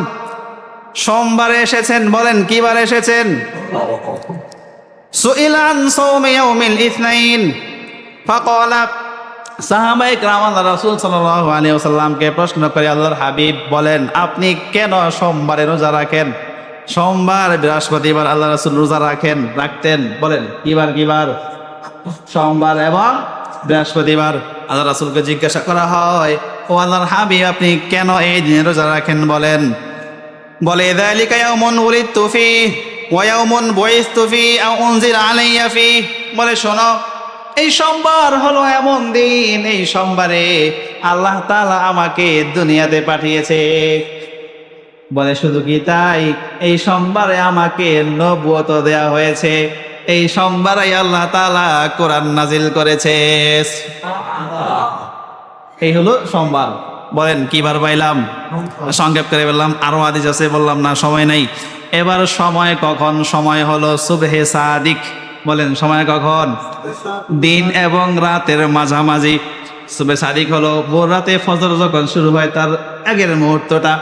সোমবারে এসেছেন। বলেন কি বারে এসেছেন? সুইলান সাওমি ইয়াউমিল ইসনাইন ফাকালা, সাহাবায়ে কেরাম আল্লাহর রাসূল সাল্লাল্লাহু আলাইহি ওয়াসাল্লামকে প্রশ্ন করে, আল্লাহর হাবিব বলেন আপনি কেন সোমবারে রোজা রাখেন? সোমবার বৃহস্পতিবার আল্লাহ রাসূল রোজা রাখতেন। বলেন কিবার? সোমবার এবং বৃহস্পতিবার। আল্লাহ রাসূলকে জিজ্ঞাসা করা হয়, ও আল্লাহর হাবিব, আপনি কেন এই দিনে রোজা রাখেন? বলে যালিকা ইয়াউমুন উলিদতু ফীহি ওয়া ইয়াউমুন বুইসতু ফীহি আও উনজিলা আলাইয়া ফীহি। বলে শোনো, এই সোমবার হলো এমন দিন, এই সোমবারে আল্লাহ তাআলা আমাকে দুনিয়াতে পাঠিয়েছে। বলে শুধু কি তাই, এই সোমবারে আমাকে নবুয়ত দেয়া হয়েছে, এই সোমবারে আল্লাহ তাআলা কোরআন নাজিল করেছে। এই হলো সোমবার। বলেন কিবার পাইলাম? সংক্ষেপ করে বললাম, আরো হাদিস আছে, বললাম না, সময় নেই। এবার সময় কখন? সময় হলো সুবহে সাদিক। বলেন সময় কখন? দিন এবং রাতের মাঝামাঝি। সুবহে সাদিক হলো ভোর রাতে ফজর যখন শুরু হয় তার আগের মুহূর্তটা,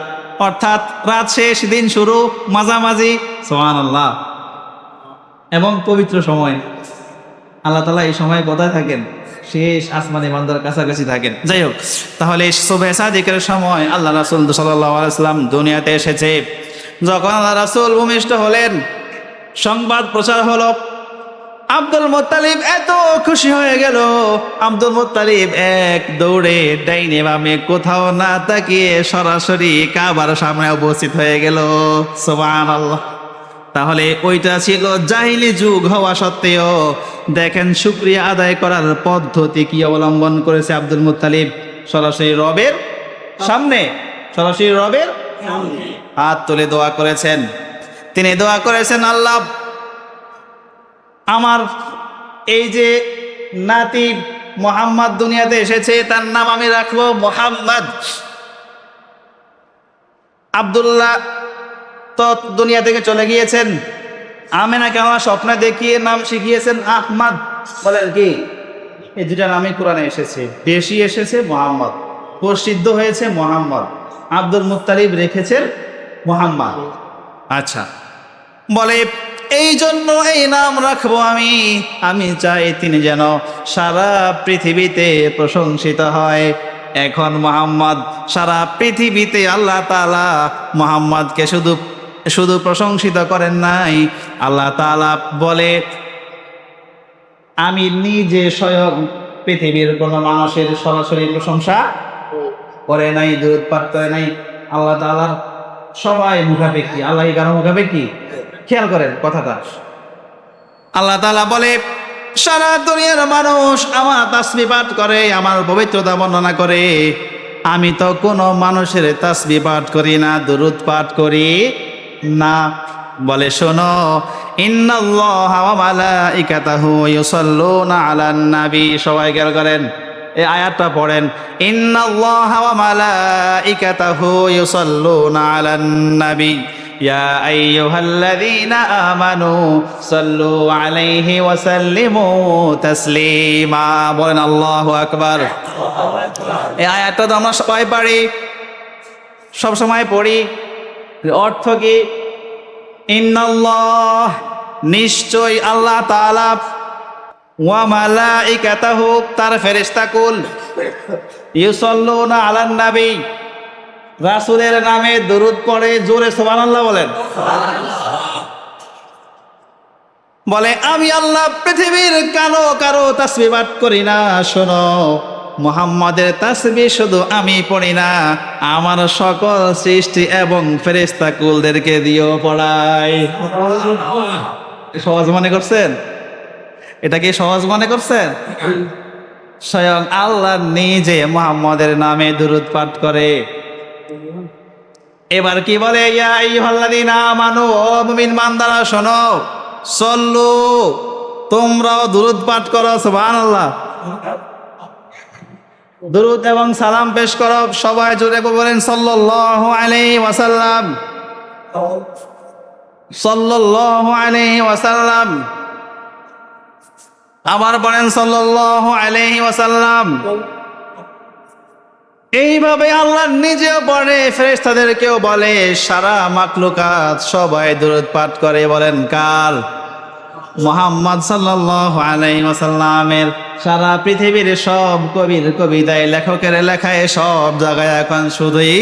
অর্থাৎ রাত শেষ দিন শুরু, মাঝামাঝি। সুবহানাল্লাহ। এবং পবিত্র সময়। আল্লাহ তাআলা এই সময় কোথায় থাকেন? শেষ আসমানে বান্দার কাছাকাছি থাকেন। যাই হোক, তাহলে সুবহে সাদিকের সময় আল্লাহ রাসূল সাল্লাল্লাহু আলাইহি ওয়াসাল্লাম দুনিয়াতে এসেছে। যখন আল্লাহ রাসূল ভূমিষ্ঠ হলেন, সংবাদ প্রচার হলো। আব্দুল মুত্তালিব এত খুশি হয়ে গেল, আব্দুল মুত্তালিব এক দৌড়ে ডাইনে বামে কোথাও না তাকিয়ে সরাসরি কাবার সামনে উপস্থিত হয়ে গেল। সুবহানাল্লাহ। তাহলে ওইটা ছিল জাহিলি যুগ হওয়া সত্ত্বেও দেখেন শুকরিয়া আদায় করার পদ্ধতি কি অবলম্বন করেছে আব্দুল মুত্তালিব। সরাসরি রবের সামনে হাত তুলে দোয়া করেছেন। তিনি দোয়া করেছেন, আল্লাহ, আমার এই যে নাতি মুহাম্মদ দুনিয়াতে এসেছে, তার নাম আমি রাখবো মুহাম্মদ। আব্দুল্লাহ তো দুনিয়া থেকে চলে গিয়েছেন, আমেনাকে আমার স্বপ্নে দেখিয়ে নাম শিখিয়েছেন আহমদ। বলেন কি? এই দুটা নামই কোরআনে এসেছে। বেশি এসেছে মুহাম্মদ, প্রসিদ্ধ হয়েছে মুহাম্মদ। আব্দুল মুত্তালিব রেখেছেন মুহাম্মদ। আচ্ছা, বলে এই জন্য এই নাম রাখবো আমি চাই তিনি যেন সারা পৃথিবীতে প্রশংসিত হয়। এখন মুহাম্মদ সারা পৃথিবীতে আল্লাহ তাআলা মুহাম্মদকে শুধু প্রশংসিত করেন নাই, আল্লাহ তাআলা বলে আমি নিজে স্বয়ং পৃথিবীর কোনো মানুষের সরাসরি প্রশংসা করে নাই, দরুদ পাঠ করে নাই। আল্লাহ তাআলার সবাই মুখাপেক্ষী। আল্লাহ কারো মুখাপেক্ষী? খেয়াল করেন কথাটা। আল্লাহ তাআলা বলে সারা দুনিয়ার মানুষ আমার তাসবিহ পাঠ করে, আমার পবিত্রতা বর্ণনা করে। আমি তো কোনো মানুষের তাসবিহ পাঠ করি না, দরুদ পাঠ করি না। বলে শোনো, ইন্নাল্লাহা ওয়া মালাইকাতাহু ইউসাল্লুনা আলান নবী। সবাই খেয়াল করেন, এই আয়াতটা পড়েন। ইন্নাল্লাহা ওয়া মালাইকাতাহু ইউসাল্লুনা আলান নবী ইয়া আইয়ুহাল্লাযীনা আমানু সাল্লু আলাইহি ওয়া সাল্লিমু তাসলিমা। বলেন আল্লাহু আকবার। এই আয়াতটা তো আমরা সবাই পারি, সব সময় পড়ি। অর্থ কি? ইন্নাল্লাহ, নিশ্চয় আল্লাহ তাআলা, ওয়া মালাইকাতাহু, তার ফেরেশতাকুল, ইউসাল্লুনা আলান নবী, রাসূলের নামে দরুদ পড়ে। জোরে সুবহানাল্লাহ বলেন। বলে আমি আল্লাহ পৃথিবীর কারো তাসবিহ পাঠ করি না। শোনো, মুহাম্মাদের তাসবিহ শুধু আমি পড়ি না, আমার সকল সৃষ্টি এবং ফেরেশতাকুলদেরকে দিয়েও পড়াই। সহজ মনে করছেন? এটা কি সহজ মনে করছেন? স্বয়ং আল্লাহ নিজে মুহাম্মাদের নামে দরুদ পাঠ করে। এবার কি বলে? ইয়া আইয়ুহাল্লাযীনা আমানু, ও মুমিন বান্দারা শোনো, সল্লু, তোমরাও দরুদ পাঠ করো। সুবহানাল্লাহ। দরুদ এবং সালাম পেশ করো। সবাই জোরে বলেন সাল্লাল্লাহু আলাইহি ওয়াসাল্লাম, সাল্লাল্লাহু আলাইহি ওয়াসাল্লাম। আবার বলেন সাল্লাল্লাহু আলাইহি ওয়াসাল্লাম। এইভাবে আল্লাহ নিজেও পড়ে, ফেরেশতাদেরকেও বলে, সারা মাখলুকাত সবাই দরুদ পাঠ করে। বলেন কার? মুহাম্মদ সাল্লাল্লাহু আলাইহি ওয়াসাল্লামের। সারা পৃথিবীর সব কবির কবিতায়, লেখকের লেখায়, সব জায়গায় এখন শুধুই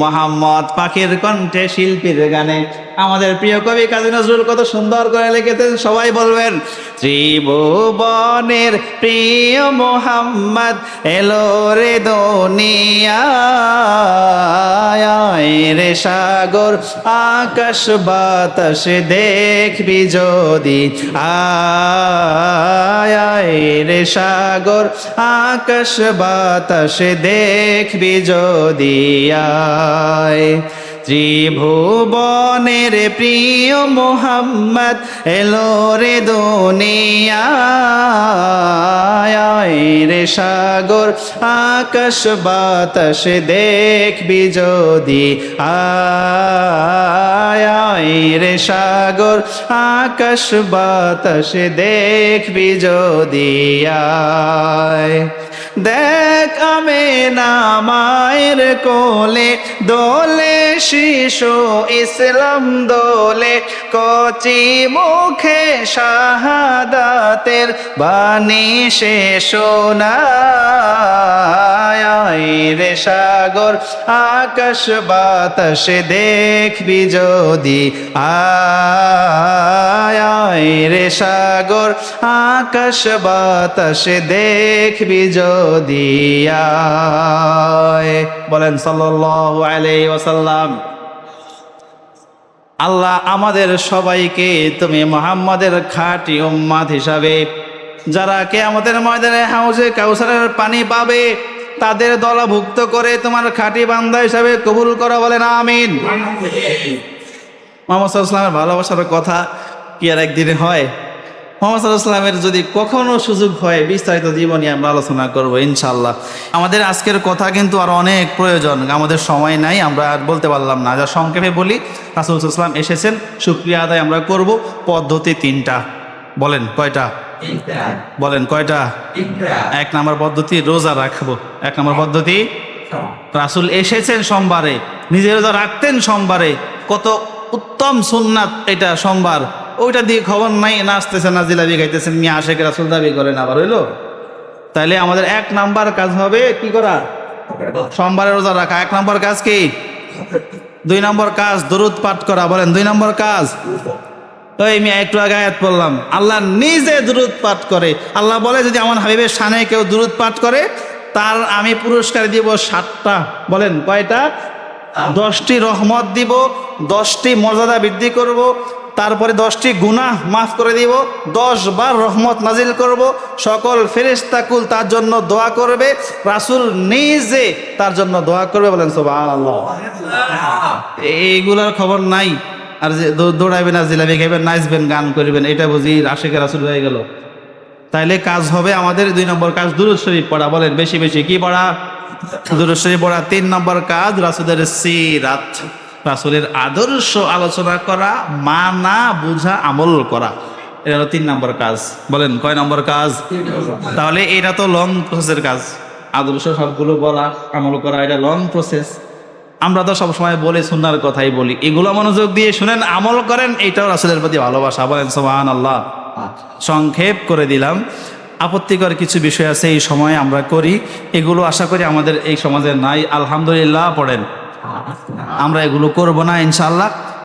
মুহাম্মদ, পাখির কণ্ঠে, শিল্পীর গানে আমাদের প্রিয় কবি কাজী নজরুল কত সুন্দর করে লিখেছেন, সবাই বলবেন। ত্রিভুবনের প্রিয় মোহাম্মদ এলো রে দুনিয়ায়, রে সাগর আকাশ বাতাস দেখবি যদি আয়, রে সাগর আকাশ বাতাস দেখবি যদি আয়। ত্রিভুবনের প্রিয় মোহাম্মদ এলো রে দুনিয়ায়, রে সাগর আকাশ বাতাস দেখবি যদি আয়, রে সাগর আকাশ বাতাস দেখবি যদি আয়। দেখ আমেনা মায়ের কোলে দোলে শিশু ইসলাম দোলে, কচি মুখে শাহাদাতের বাণী সে শোনায়, রে সাগর আকাশ বাতাস দেখবি যদি আয়, রে সাগর আকাশ বাতাস দেখবি যদি আয়। বলেন সাল্লাল্লাহু আলাইহি ওয়াসাল্লাম। আল্লাহ আমাদের সবাইকে তুমি মুহাম্মাদের খাঁটি উম্মত হিসাবে, যারা কিয়ামতের ময়দানে হাউজে কাউসারের পানি পাবে তাদের দলভুক্ত করে তোমার খাঁটি বান্দা হিসাবে কবুল করো। বলেন আমিন। মুহাম্মদ সাল্লাল্লাহু আলাইহি ওয়াসাল্লামের ভালোবাসার কথা কি আর একদিনে হয়? মুহাম্মদ সাল্লাল্লাহু আলাইহি ওয়াসাল্লামের যদি কখনো সুযোগ হয় বিস্তারিত জীবনী আমরা আলোচনা করব ইনশাআল্লাহ। আমাদের আজকের কথা কিন্তু আর অনেক প্রয়োজন, আমাদের সময় নাই, আমরা আর বলতে পারলাম না। যা সংক্ষেপে বলি, রাসূল সাল্লাল্লাহু আলাইহি ওয়াসাল্লাম এসেছেন, শুকরিয়া আদায় আমরা করব। পদ্ধতি তিনটা। বলেন কয়টা? বলেন কয়টা? এক নম্বর পদ্ধতি রোজা রাখবো। এক নম্বর পদ্ধতি, রাসূল এসেছেন সোমবারে, নিজে রোজা রাখতেন সোমবারে, কত উত্তম সুন্নাত এটা সোমবার। ওইটা দিয়ে খবর নাই, নাচতেছেন না জিলাপি খাইতেছেন, মিয়া আশেখ রাসূল দাবি করেন আবার, হইলো? তাইলে আমাদের এক নাম্বার কাজ হবে কি করা? সোমবারে রোজা রাখা। এক নম্বর কাজ কি? দুই নম্বর কাজ দরুদ পাঠ করা। বলেন দুই নম্বর কাজ। ওই মিয়া একটু আগে আয়াত পড়লাম, আল্লাহ নিজে দরুদ পাঠ করে। আল্লাহ বলে যদি আমার হাবিবের শানে কেউ দরুদ পাঠ করে তার আমি পুরস্কার দিব 7টা। বলেন কয়টা? 10টি রহমত দিব, 10টি মর্যাদা বৃদ্ধি করব, তারপরে 10টি গুনাহ মাফ করে দিব, 10 বার রহমত নাজিল করব, সকল ফেরেশতাকুল তার জন্য দোয়া করবে, রাসূল নিজে তার জন্য দোয়া করবে। বলেন সুবহানাল্লাহ। এইগুলার খবর নাই। আর যে দৌড়াইবেন, আর জিলাপি খাইবেন, নাচবেন, গান করবেন, এটা বুঝি আশিকের রাসূল হয়ে গেল? তাইলে কাজ হবে আমাদের 2 নম্বর কাজ দুরূদ শরীফ পড়া। বলেন বেশি বেশি কি পড়া? দুরূদ শরীফ পড়া। 3 নম্বর কাজ রাসূলের সিরাত, রাসূলের আদর্শ আলোচনা করা, মানা বুঝা আমল করা। এটা হলো 3 নম্বর কাজ। বলেন কয় নম্বর কাজ? তাহলে এটা তো লং প্রসেসের কাজ। আদর্শ সবগুলো বলা, আমল করা, এটা লং প্রসেস। আমরা তো সবসময় বলি সুন্নাহর কথাই বলি, এগুলো মনোযোগ দিয়ে শুনেন, আমল করেন, এটাও রাসূলের প্রতি ভালোবাসা। বলেন সুবহানাল্লাহ। সংক্ষেপ করে দিলাম। আপত্তিকর কিছু বিষয় আছে এই সময় আমরা করি, এগুলো আশা করি আমাদের এই সমাজে নাই। আলহামদুলিল্লাহ পড়েন। আমরা এগুলো করব না ইনশাআল্লাহ।